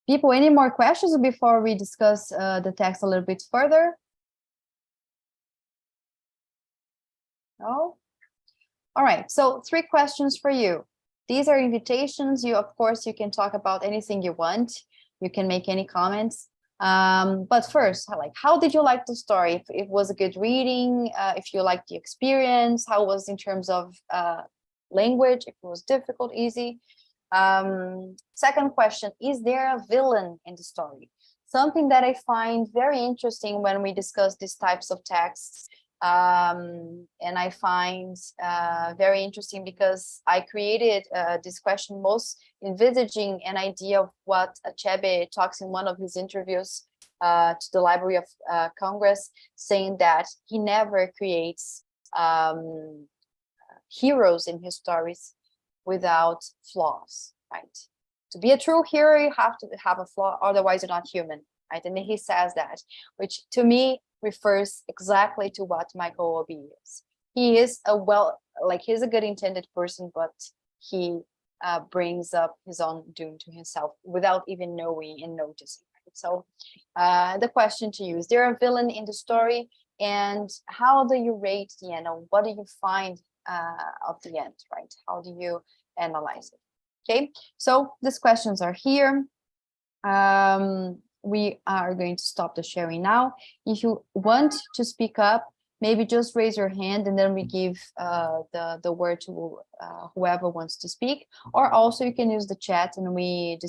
People, any more questions before we discuss the text a little bit further? No? All right, so 3 questions for you. These are invitations. Of course, you can talk about anything you want. You can make any comments. But first, like, how did you like the story? If it was a good reading, if you liked the experience, how it was in terms of language, if it was difficult, easy. Second question, is there a villain in the story? Something that I find very interesting when we discuss these types of texts. And I find very interesting because I created this question most envisaging an idea of what Achebe talks in one of his interviews to the Library of Congress, saying that he never creates heroes in his stories without flaws, right? To be a true hero, you have to have a flaw, otherwise you're not human, right? And he says that, which to me refers exactly to what Michael Obi is. He is he's a good intended person, but he brings up his own doom to himself without even knowing and noticing, right? So the question to you, is there a villain in the story? And how do you rate the end? Or what do you find of the end, right? How do you analyze it? Okay, so these questions are here. We are going to stop the sharing now. If you want to speak up, maybe just raise your hand and then we give the word to whoever wants to speak. Or also you can use the chat and we